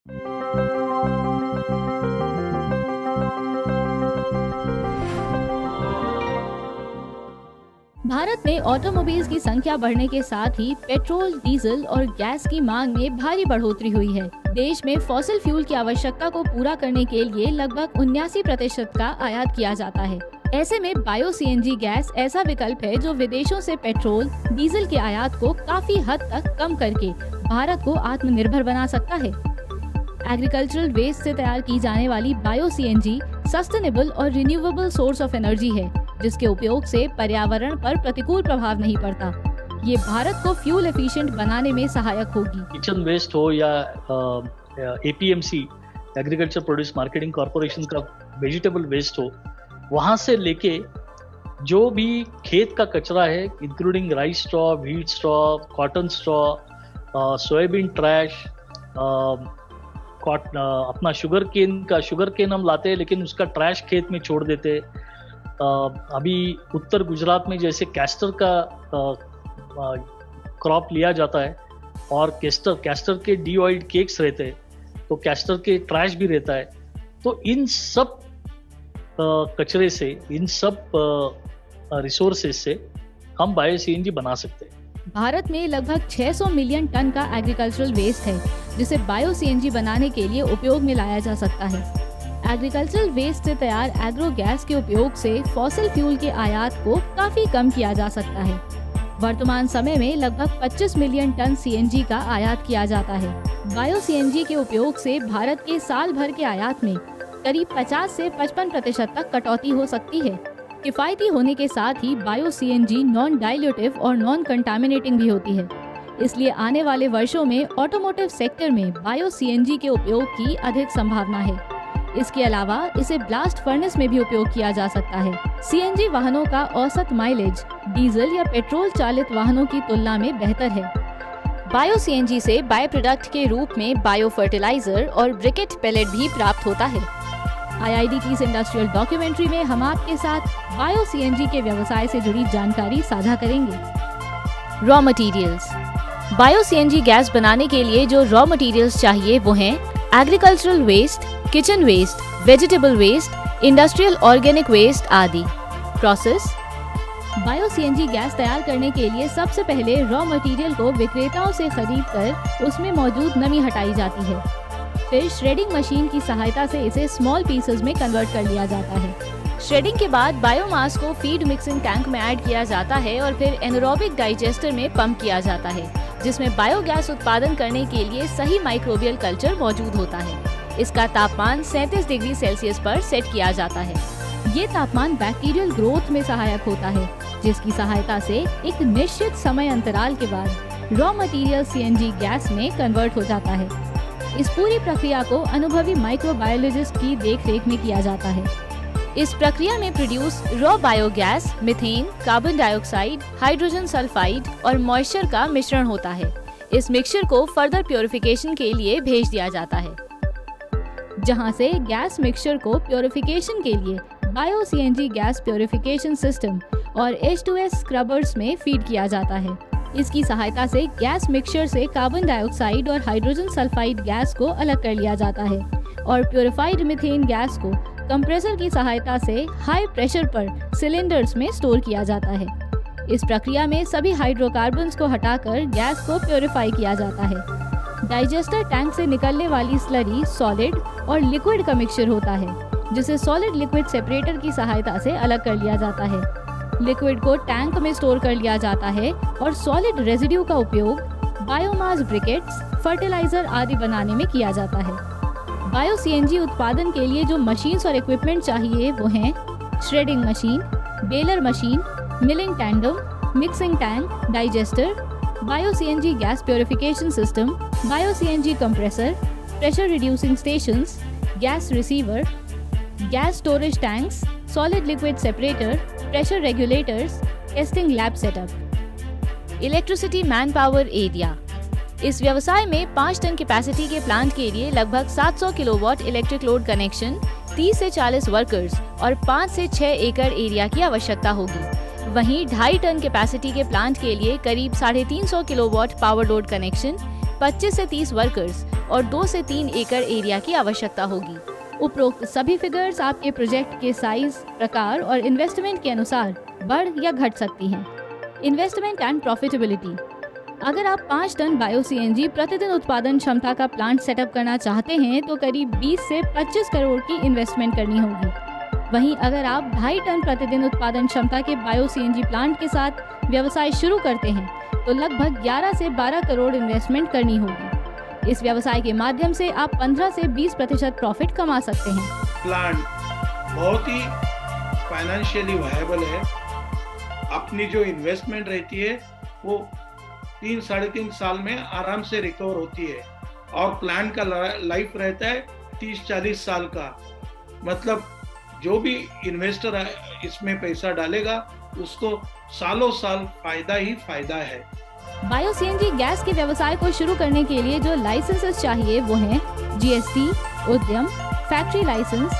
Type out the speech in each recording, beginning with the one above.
भारत में ऑटोमोबाइल्स की संख्या बढ़ने के साथ ही पेट्रोल, डीजल और गैस की मांग में भारी बढ़ोतरी हुई है। देश में फॉसिल फ्यूल की आवश्यकता को पूरा करने के लिए लगभग 79% का आयात किया जाता है। ऐसे में बायो सीएनजी गैस ऐसा विकल्प है जो विदेशों से पेट्रोल, डीजल के आयात को काफी हद तक कम करके भारत को आत्मनिर्भर बना सकता है। एग्रीकल्चरल वेस्ट से तैयार की जाने वाली बायो सीएनजी सस्टेनेबल और रिन्यूएबल सोर्स ऑफ एनर्जी है, जिसके उपयोग से पर्यावरण पर प्रतिकूल प्रभाव नहीं पड़ता। ये भारत को फ्यूल एफिशिएंट बनाने में सहायक होगी। किचन वेस्ट हो या APMC agriculture produce marketing corporation का वेजिटेबल वेस्ट हो, वहाँ से लेके जो भी खेत का कचरा है, including rice straw, wheat straw, cotton straw, soybean trash, अपना शुगर केन हम लाते हैं लेकिन उसका ट्रैश खेत में छोड़ देते। अभी उत्तर गुजरात में जैसे कैस्टर का क्रॉप लिया जाता है और कैस्टर के डी-ऑइल्ड केक्स रहते हैं, तो कैस्टर के ट्रैश भी रहता है। तो इन सब कचरे से, इन सब रिसोर्सेज से हम बायो सीएनजी बना सकते हैं। भारत में लगभग 600 मिलियन टन का एग्रीकल्चरल वेस्ट है, जिसे बायो सीएनजी बनाने के लिए उपयोग में लाया जा सकता है। एग्रीकल्चरल वेस्ट से तैयार एग्रो गैस के उपयोग से फॉसिल फ्यूल के आयात को काफी कम किया जा सकता है। वर्तमान समय में लगभग 25 मिलियन टन सीएनजी का आयात किया जाता है। बायो सीएनजी के उपयोग से भारत के साल भर के आयात में करीब 50 से 55% तक कटौती हो सकती है। किफायती होने के साथ ही बायो सीएनजी नॉन डाइल्यूटिव और नॉन कंटामिनेटिंग भी होती है। इसलिए आने वाले वर्षों में ऑटोमोटिव सेक्टर में बायो सीएनजी के उपयोग की अधिक संभावना है। इसके अलावा इसे ब्लास्ट फर्नेस में भी उपयोग किया जा सकता है। सीएनजी वाहनों का औसत माइलेज डीजल या पेट्रोल चालित वाहनों की तुलना में बेहतर है। बायो सीएनजी से बाय प्रोडक्ट के रूप में बायो फर्टिलाइजर और ब्रिकेट पेलेट भी प्राप्त होता है। आईआईडी की इस इंडस्ट्रियल डॉक्यूमेंट्री में हम आपके साथ बायो सीएनजी के व्यवसाय से जुड़ी जानकारी साझा करेंगे। Raw materials. Bio CNG gas बनाने के लिए जो रॉ मटेरियल्स चाहिए वो हैं agricultural waste, kitchen waste, vegetable waste, industrial organic waste आदि। प्रोसेस। बायो सीएनजी गैस तैयार करने के लिए सबसे पहले रॉ मटेरियल को विक्रेताओं से खरीदकर उसमें मौजूद नमी हटाई जाती है। फिर श्रेडिंग मशीन की सहायता से इसे स्मॉल पीसेस में कन्वर्ट कर लिया जाता है। श्रेडिंग के बाद बायोमास को फीड मिक्सिंग टैंक में ऐड किया जाता है और फिर एनारोबिक डाइजेस्टर में पंप किया जाता है, जिसमें बायोगैस उत्पादन करने के लिए सही माइक्रोबियल कल्चर मौजूद होता है। इसका तापमान 37 डिग्री सेल्सियस पर सेट किया जाता है। ये तापमान बैक्टीरियल ग्रोथ में सहायक होता है, जिसकी सहायता से एक निश्चित समय अंतराल के बाद रॉ मटेरियल सीएनजी गैस में कन्वर्ट हो जाता है। इस पूरी प्रक्रिया को अनुभवी माइक्रोबायोलॉजिस्ट की देखरेख में किया जाता है। इस प्रक्रिया में produce raw biogas methane, carbon dioxide, hydrogen sulphide और मॉइस्चर का मिश्रण होता है। इस मिक्सचर को फर्दर प्योरिफिकेशन के लिए भेज दिया जाता है, जहां से गैस मिक्सचर को प्योरिफिकेशन के लिए bio CNG gas purification system और H2S स्क्रबर्स में फीड किया जाता है। इसकी सहायता से गैस मिक्सचर से कार्बन डाइऑक्साइड और हाइड्रोजन सल्फाइड गैस को अलग कर लिया जाता है और प्योरिफाइड मीथेन गैस को कंप्रेसर की सहायता से हाई प्रेशर पर सिलेंडर्स में स्टोर किया जाता है। इस प्रक्रिया में सभी हाइड्रोकार्बन्स को हटाकर गैस को प्योरीफाई किया जाता है। डाइजेस्टर टैंक से निकलने वाली स्लरी सॉलिड और लिक्विड का मिक्सचर होता है, जिसे सॉलिड लिक्विड सेपरेटर की सहायता से अलग कर लिया जाता है। लिक्विड को टैंक में स्टोर कर लिया जाता है और सॉलिड रेजिड्यू का उपयोग बायोमास ब्रिकेट्स, फर्टिलाइजर आदि बनाने में किया जाता है। बायो सीएनजी उत्पादन के लिए जो मशीन्स और इक्विपमेंट चाहिए वो हैं shredding machine, baler machine, milling tandem, mixing tank, digester, bio CNG gas purification system, bio CNG compressor, pressure reducing stations, gas receiver, gas storage tanks, solid liquid separator, pressure regulators, testing lab setup. Electricity man power area. इस व्यवसाय में 5 ton capacity के plant के लिए लगभग 700 kilowatt electric load connection, 30 से 40 workers और 5 से 6 एकड़ एरिया की आवश्यकता होगी। वहीं 2.5 टन कैपेसिटी के प्लांट के लिए करीब 350 किलोवाट पावर लोड कनेक्शन, 25 से 30 वर्कर्स और 2 से 3 एकड़ एरिया की आवश्यकता होगी। उपरोक्त सभी फिगर्स आपके प्रोजेक्ट के साइज, प्रकार और इन्वेस्टमेंट के अनुसार बढ़ या घट सकती हैं। Investment and profitability. अगर आप 5 टन बायो सीएनजी प्रतिदिन उत्पादन क्षमता का प्लांट सेटअप करना चाहते हैं तो करीब 20 से 25 करोड़ की इन्वेस्टमेंट करनी होगी। वहीं अगर आप 2.5 टन प्रतिदिन उत्पादन क्षमता के बायो सीएनजी प्लांट के साथ व्यवसाय शुरू करते हैं तो लगभग 11 से 12 करोड़ इन्वेस्टमेंट करनी होगी। इस व्यवसाय के माध्यम से आप 15 से 20% प्रॉफिट कमा सकते हैं। प्लांट बहुत ही फाइनेंशियली वायबल है। अपनी जो इन्वेस्टमेंट रहती है वो 3-3.5 साल में आराम से रिकवर होती है और प्लांट का लाइफ रहता है 30-40 साल का। मतलब जो भी इन्वेस्टर इसमें पैसा डालेगा उसको सालों साल फायदा ही फायदा है। बायो सीएनजी गैस के व्यवसाय को शुरू करने के लिए जो लाइसेंसेस चाहिए वो हैं GST, Udyam, factory licence,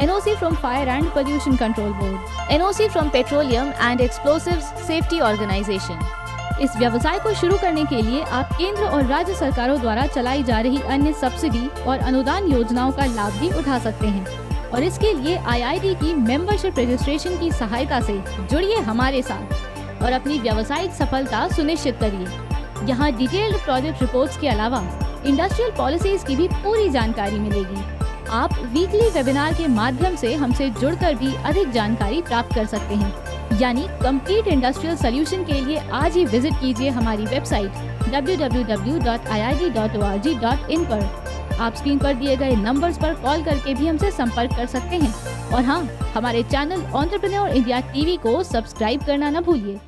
NOC from fire and pollution control board, NOC from petroleum and explosives safety organisation. इस व्यवसाय को शुरू करने के लिए आप केंद्र और राज्य सरकारों द्वारा चलाई जा रही अन्य सब्सिडी और अनुदान योजनाओं का लाभ भी उठा सकते हैं और इसके लिए आईआईडी की मेंबरशिप रजिस्ट्रेशन की सहायता से जुड़िए हमारे साथ और अपनी व्यावसायिक सफलता सुनिश्चित करिए। यहाँ डिटेल्ड प्रोजेक्ट रिपोर्ट्स के अलावा इंडस्ट्रियल पॉलिसीज की भी पूरी जानकारी मिलेगी। आप वीकली वेबिनार के माध्यम से हमसे जुड़कर भी अधिक जानकारी प्राप्त कर सकते हैं। यानी कंप्लीट इंडस्ट्रियल सॉल्यूशन के लिए आज ही विजिट कीजिए हमारी वेबसाइट www.iid.org.in पर। आप स्क्रीन पर दिए गए नंबर्स पर कॉल करके भी हमसे संपर्क कर सकते हैं और हाँ, हमारे चैनल एंटरप्रेन्योर इंडिया टीवी को सब्सक्राइब करना न भूलिए।